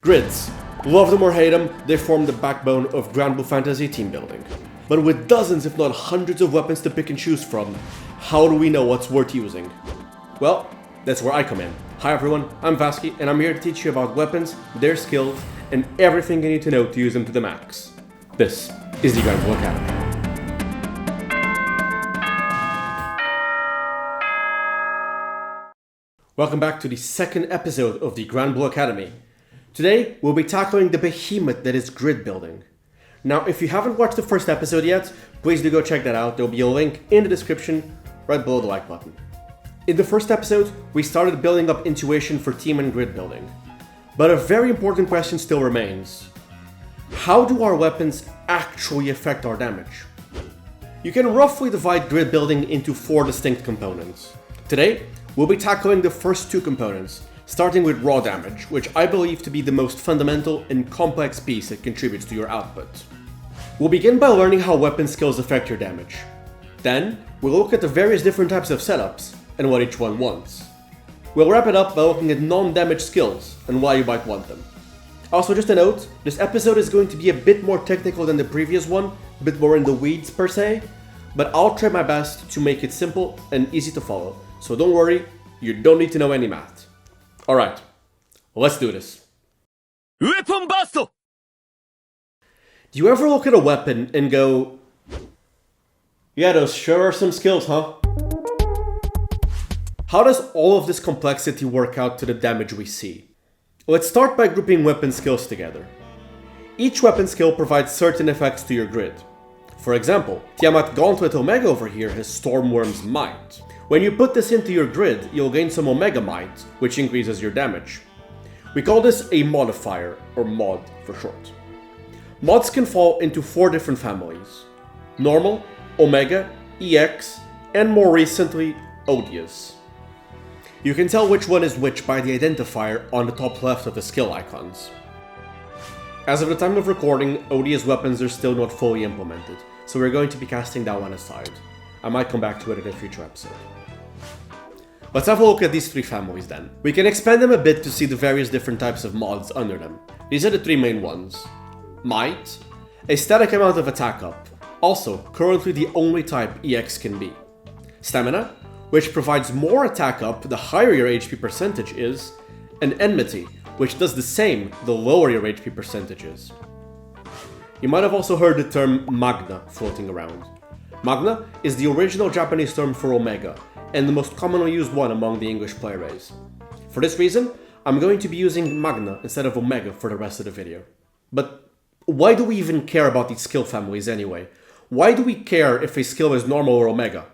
GRIDS. Love them or hate them, they form the backbone of Granblue Fantasy team building. But with dozens if not hundreds of weapons to pick and choose from, how do we know what's worth using? Well, that's where I come in. Hi everyone, I'm Vasky and I'm here to teach you about weapons, their skills, and everything you need to know to use them to the max. This is the Granblue Academy. Welcome back to the second episode of the Granblue Academy. Today, we'll be tackling the behemoth that is grid building. Now, if you haven't watched the first episode yet, please do go check that out. There'll be a link in the description right below the like button. In the first episode, we started building up intuition for team and grid building. But a very important question still remains. How do our weapons actually affect our damage? You can roughly divide grid building into 4 distinct components. Today, we'll be tackling the first 2 components, starting with raw damage, which I believe to be the most fundamental and complex piece that contributes to your output. We'll begin by learning how weapon skills affect your damage. Then, we'll look at the various different types of setups and what each one wants. We'll wrap it up by looking at non-damage skills and why you might want them. Also, just a note, this episode is going to be a bit more technical than the previous one, a bit more in the weeds per se, but I'll try my best to make it simple and easy to follow, so don't worry, you don't need to know any math. Alright, let's do this. Weapon burst! Do you ever look at a weapon and go, yeah, those sure are some skills, huh? How does all of this complexity work out to the damage we see? Let's start by grouping weapon skills together. Each weapon skill provides certain effects to your grid. For example, Tiamat Gauntlet Omega over here has Stormworm's Might. When you put this into your grid, you'll gain some Omega Might, which increases your damage. We call this a modifier, or mod for short. Mods can fall into 4 different families: Normal, Omega, EX, and more recently, Odious. You can tell which one is which by the identifier on the top left of the skill icons. As of the time of recording, Odious weapons are still not fully implemented, so we're going to be casting that one aside. I might come back to it in a future episode. Let's have a look at these 3 families then. We can expand them a bit to see the various different types of mods under them. These are the 3 main ones. Might, a static amount of attack up, also currently the only type EX can be. Stamina, which provides more attack up the higher your HP percentage is, and Enmity, which does the same the lower your HP percentage is. You might have also heard the term Magna floating around. Magna is the original Japanese term for Omega, and the most commonly used one among the English player base. For this reason, I'm going to be using Magna instead of Omega for the rest of the video. But why do we even care about these skill families anyway? Why do we care if a skill is normal or Omega?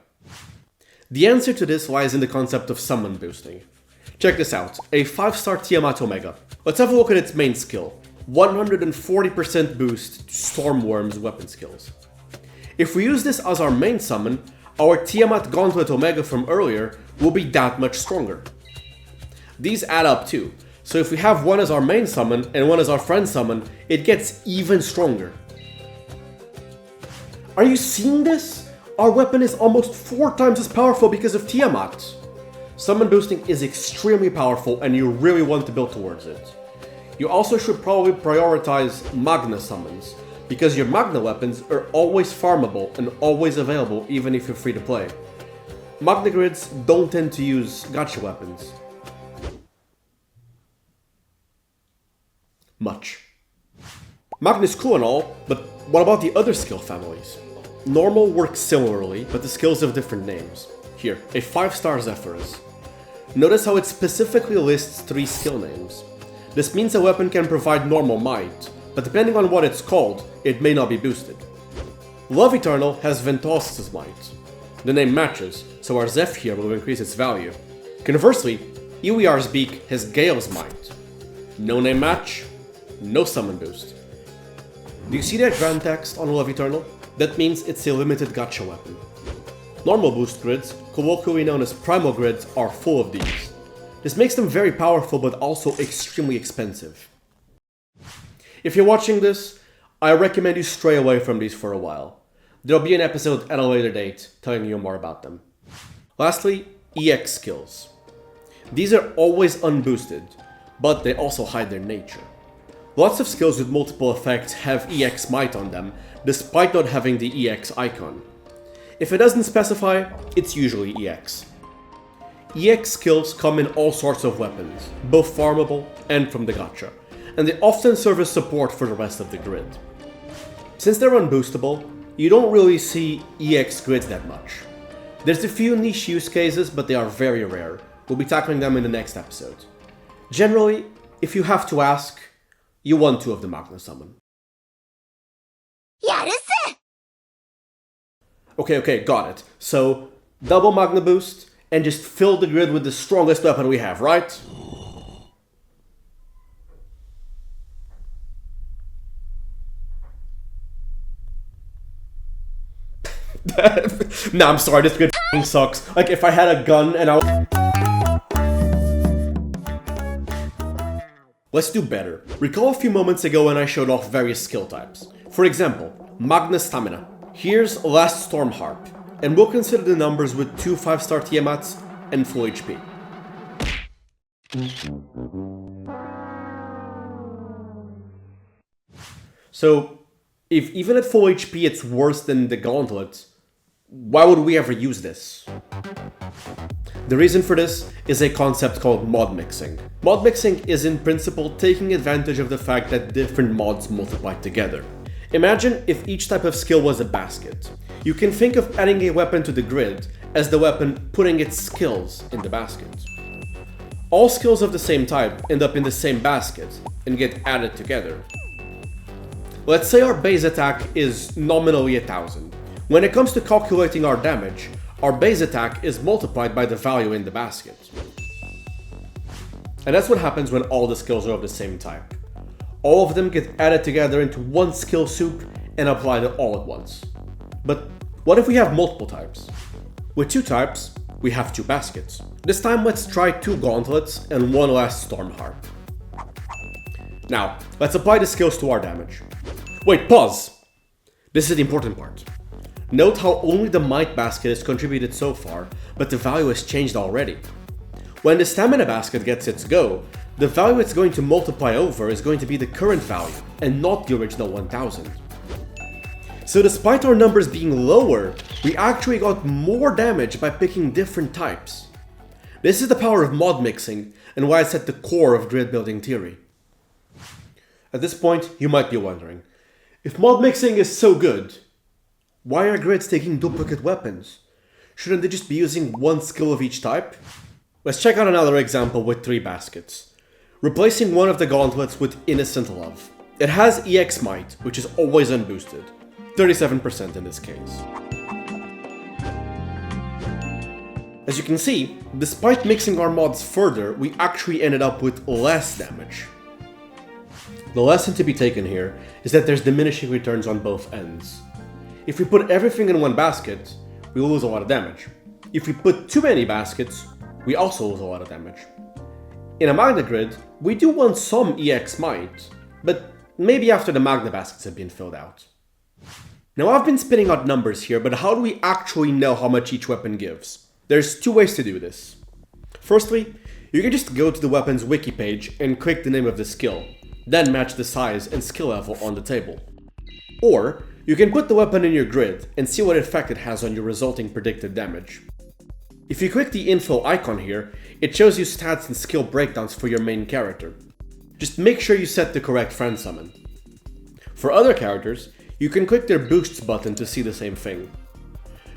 The answer to this lies in the concept of summon boosting. Check this out, a 5-star Tiamat Omega. Let's have a look at its main skill, 140% boost to Stormworm's weapon skills. If we use this as our main summon, our Tiamat Gauntlet Omega from earlier will be that much stronger. These add up too, so if we have one as our main summon and one as our friend summon, it gets even stronger. Are you seeing this? Our weapon is almost 4 times as powerful because of Tiamat. Summon boosting is extremely powerful and you really want to build towards it. You also should probably prioritize Magna summons, because your Magna weapons are always farmable and always available even if you're free to play. Magna grids don't tend to use gacha weapons much. Magna is cool and all, but what about the other skill families? Normal works similarly, but the skills have different names. Here, a 5-star Zephyrus. Notice how it specifically lists 3 skill names. This means a weapon can provide normal might, but depending on what it's called, it may not be boosted. Love Eternal has Ventosa's Might. The name matches, so our Zeph here will increase its value. Conversely, Iliar's Beak has Gale's Might. No name match, no summon boost. Do you see that grand text on Love Eternal? That means it's a limited gacha weapon. Normal boost grids, colloquially known as primal grids, are full of these. This makes them very powerful but also extremely expensive. If you're watching this, I recommend you stray away from these for a while. There'll be an episode at a later date telling you more about them. Lastly, EX skills. These are always unboosted, but they also hide their nature. Lots of skills with multiple effects have EX Might on them, despite not having the EX icon. If it doesn't specify, it's usually EX. EX skills come in all sorts of weapons, both farmable and from the gacha, and they often serve as support for the rest of the grid. Since they're unboostable, you don't really see EX grids that much. There's a few niche use cases, but they are very rare. We'll be tackling them in the next episode. Generally, if you have to ask, you want 2 of the Magna Summon. Okay, got it. So, double Magna boost, and just fill the grid with the strongest weapon we have, right? Nah, I'm sorry, this grid sucks. Like, if I had a gun and Let's do better. Recall a few moments ago when I showed off various skill types. For example, Magna Stamina. Here's Last Storm Harp, and we'll consider the numbers with 2 5-star Tiamats and full HP. So, if even at full HP it's worse than the Gauntlet, why would we ever use this? The reason for this is a concept called mod mixing. Mod mixing is in principle taking advantage of the fact that different mods multiply together. Imagine if each type of skill was a basket. You can think of adding a weapon to the grid as the weapon putting its skills in the basket. All skills of the same type end up in the same basket and get added together. Let's say our base attack is nominally 1000. When it comes to calculating our damage, our base attack is multiplied by the value in the basket. And that's what happens when all the skills are of the same type. All of them get added together into one skill soup and applied all at once. But what if we have multiple types? With 2 types, we have 2 baskets. This time let's try 2 gauntlets and 1 Last Storm Harp. Now, let's apply the skills to our damage. Wait, pause! This is the important part. Note how only the Might basket has contributed so far, but the value has changed already. When the Stamina basket gets its go, the value it's going to multiply over is going to be the current value, and not the original 1000. So despite our numbers being lower, we actually got more damage by picking different types. This is the power of mod mixing, and why it's at the core of grid building theory. At this point, you might be wondering, if mod mixing is so good, why are grids taking duplicate weapons? Shouldn't they just be using 1 skill of each type? Let's check out another example with 3 baskets. Replacing one of the gauntlets with Innocent Love. It has EX Might, which is always unboosted. 37% in this case. As you can see, despite mixing our mods further, we actually ended up with less damage. The lesson to be taken here is that there's diminishing returns on both ends. If we put everything in one basket, we will lose a lot of damage. If we put too many baskets, we also lose a lot of damage. In a Magna grid, we do want some EX Might, but maybe after the Magna baskets have been filled out. Now I've been spitting out numbers here, but how do we actually know how much each weapon gives? There's 2 ways to do this. Firstly, you can just go to the weapon's wiki page and click the name of the skill, then match the size and skill level on the table. Or, you can put the weapon in your grid and see what effect it has on your resulting predicted damage. If you click the info icon here, it shows you stats and skill breakdowns for your main character. Just make sure you set the correct friend summon. For other characters, you can click their boosts button to see the same thing.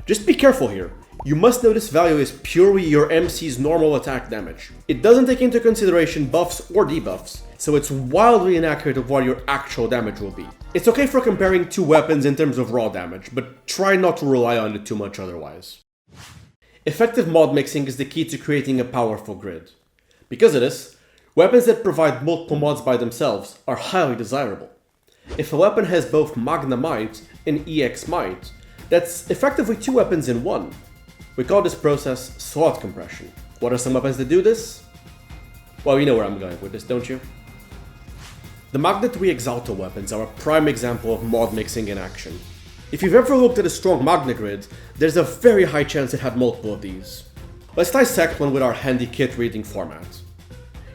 Just be careful here. You must know this value is purely your MC's normal attack damage. It doesn't take into consideration buffs or debuffs, so it's wildly inaccurate of what your actual damage will be. It's okay for comparing 2 weapons in terms of raw damage, but try not to rely on it too much otherwise. Effective mod mixing is the key to creating a powerful grid. Because of this, weapons that provide multiple mods by themselves are highly desirable. If a weapon has both Magna Might and EX Might, that's effectively 2 weapons in one. We call this process slot compression. What are some weapons that do this? Well, you know where I'm going with this, don't you? The Magna 3 Exalto weapons are a prime example of mod mixing in action. If you've ever looked at a strong Magna grid, there's a very high chance it had multiple of these. Let's dissect one with our handy kit reading format.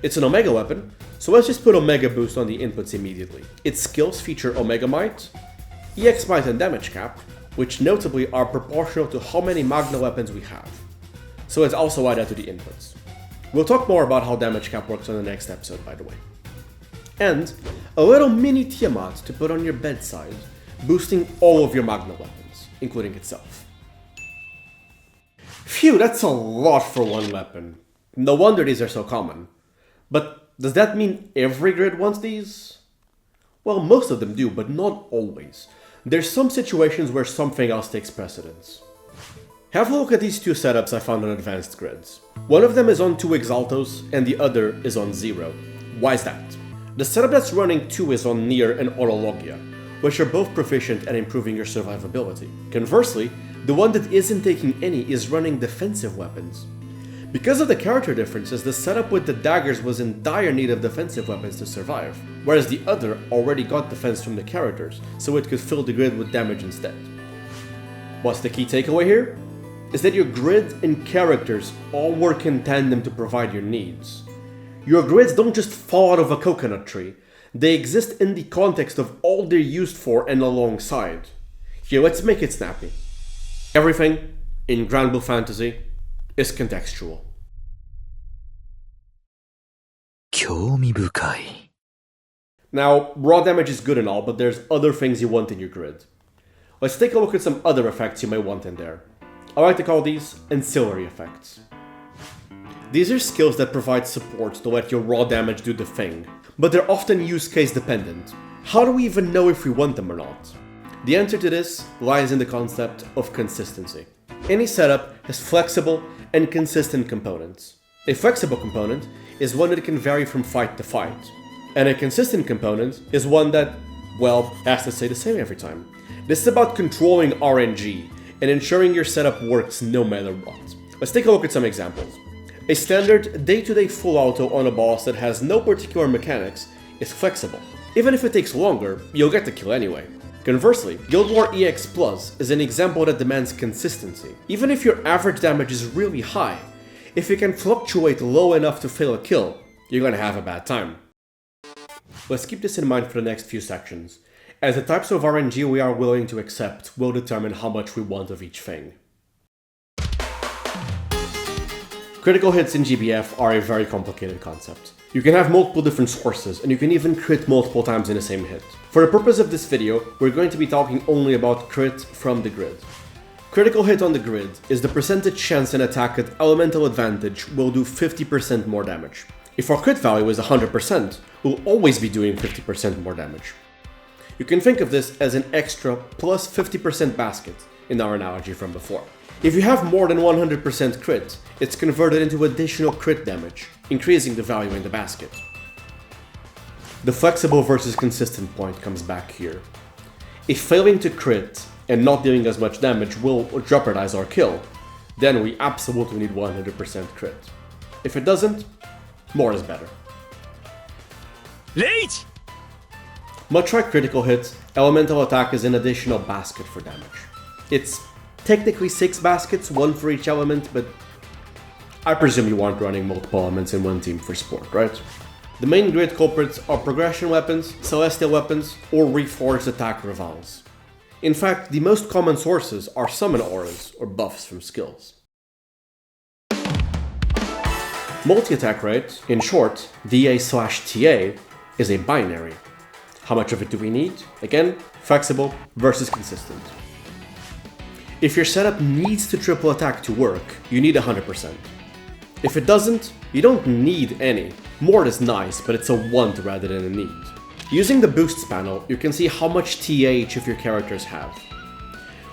It's an Omega weapon, So let's just put Omega Boost on the inputs immediately. Its skills feature Omega Might, EX Might and Damage Cap, which notably are proportional to how many Magna weapons we have. So let's also add that to the inputs. We'll talk more about how Damage Cap works on the next episode, by the way. And a little mini Tiamat to put on your bedside, boosting all of your Magna weapons, including itself. Phew, that's a lot for one weapon. No wonder these are so common. But does that mean every grid wants these? Well, most of them do, but not always. There's some situations where something else takes precedence. Have a look at these two setups I found on advanced grids. One of them is on 2 Exaltos and the other is on 0. Why is that? The setup that's running 2 is on Nier and Autologia, which are both proficient at improving your survivability. Conversely, the one that isn't taking any is running defensive weapons. Because of the character differences, the setup with the daggers was in dire need of defensive weapons to survive, whereas the other already got defense from the characters, so it could fill the grid with damage instead. What's the key takeaway here? Is that your grid and characters all work in tandem to provide your needs. Your grids don't just fall out of a coconut tree, they exist in the context of all they're used for and alongside. Here, let's make it snappy. Everything in Granblue Fantasy is contextual. 興味深い. Now, raw damage is good and all, but there's other things you want in your grid. Let's take a look at some other effects you may want in there. I like to call these Ancillary Effects. These are skills that provide support to let your raw damage do the thing, but they're often use case dependent. How do we even know if we want them or not? The answer to this lies in the concept of consistency. Any setup has flexible and consistent components. A flexible component is one that can vary from fight to fight, and a consistent component is one that, well, has to stay the same every time. This is about controlling RNG and ensuring your setup works no matter what. Let's take a look at some examples. A standard day-to-day full auto on a boss that has no particular mechanics is flexible. Even if it takes longer, you'll get the kill anyway. Conversely, Guild War EX Plus is an example that demands consistency. Even if your average damage is really high, if you can fluctuate low enough to fail a kill, you're gonna have a bad time. Let's keep this in mind for the next few sections, as the types of RNG we are willing to accept will determine how much we want of each thing. Critical hits in GBF are a very complicated concept. You can have multiple different sources, and you can even crit multiple times in the same hit. For the purpose of this video, we're going to be talking only about crit from the grid. Critical hit on the grid is the percentage chance an attack at elemental advantage will do 50% more damage. If our crit value is 100%, we'll always be doing 50% more damage. You can think of this as an extra plus 50% basket in our analogy from before. If you have more than 100% crit, it's converted into additional crit damage, increasing the value in the basket. The flexible versus consistent point comes back here. If failing to crit and not doing as much damage will jeopardize our kill, then we absolutely need 100% crit. If it doesn't, more is better. Rage! Much like critical hit, elemental attack is an additional basket for damage. It's technically 6 baskets, 1 for each element, but I presume you aren't running multiple elements in one team for sport, right? The main grid culprits are progression weapons, celestial weapons, or reforged attack revals. In fact, the most common sources are summon auras, or buffs from skills. Multi-attack rate, in short, DA/TA, is a binary. How much of it do we need? Again, flexible versus consistent. If your setup needs to triple attack to work, you need 100%. If it doesn't, you don't need any. More is nice, but it's a want rather than a need. Using the boosts panel, you can see how much TA each of your characters have.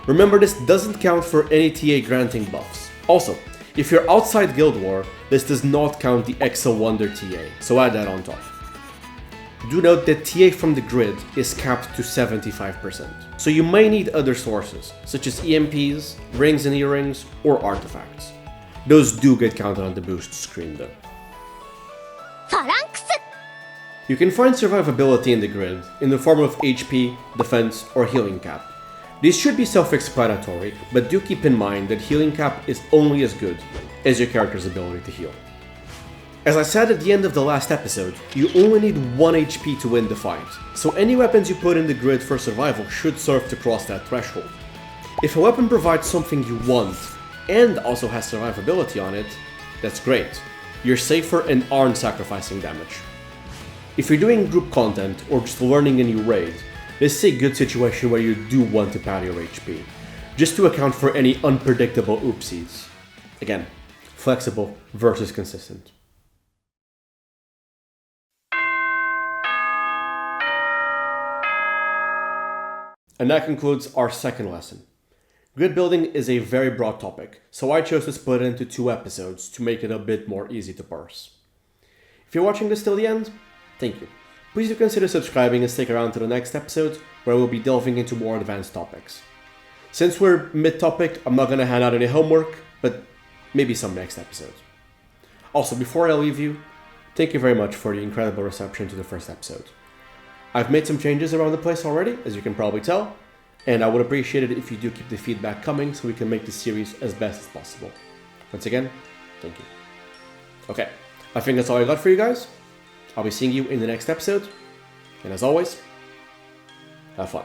Remember, this doesn't count for any TA granting buffs. Also, if you're outside Guild War, this does not count the Exo Wonder TA, so add that on top. Do note that TA from the grid is capped to 75%, so you may need other sources, such as EMPs, rings and earrings, or artifacts. Those do get counted on the boost screen though. You can find survivability in the grid in the form of HP, defense, or healing cap. These should be self-explanatory, but do keep in mind that healing cap is only as good as your character's ability to heal. As I said at the end of the last episode, you only need 1 HP to win the fight, so any weapons you put in the grid for survival should serve to cross that threshold. If a weapon provides something you want, and also has survivability on it, that's great. You're safer and aren't sacrificing damage. If you're doing group content or just learning a new raid, this is a good situation where you do want to pad your HP, just to account for any unpredictable oopsies. Again, flexible versus consistent. And that concludes our second lesson. Grid building is a very broad topic, so I chose to split it into 2 episodes to make it a bit more easy to parse. If you're watching this till the end, thank you. Please do consider subscribing and stick around to the next episode, where we'll be delving into more advanced topics. Since we're mid-topic, I'm not going to hand out any homework, but maybe some next episode. Also, before I leave you, thank you very much for the incredible reception to the first episode. I've made some changes around the place already, as you can probably tell, and I would appreciate it if you do keep the feedback coming so we can make the series as best as possible. Once again, thank you. Okay, I think that's all I got for you guys. I'll be seeing you in the next episode, and as always, have fun.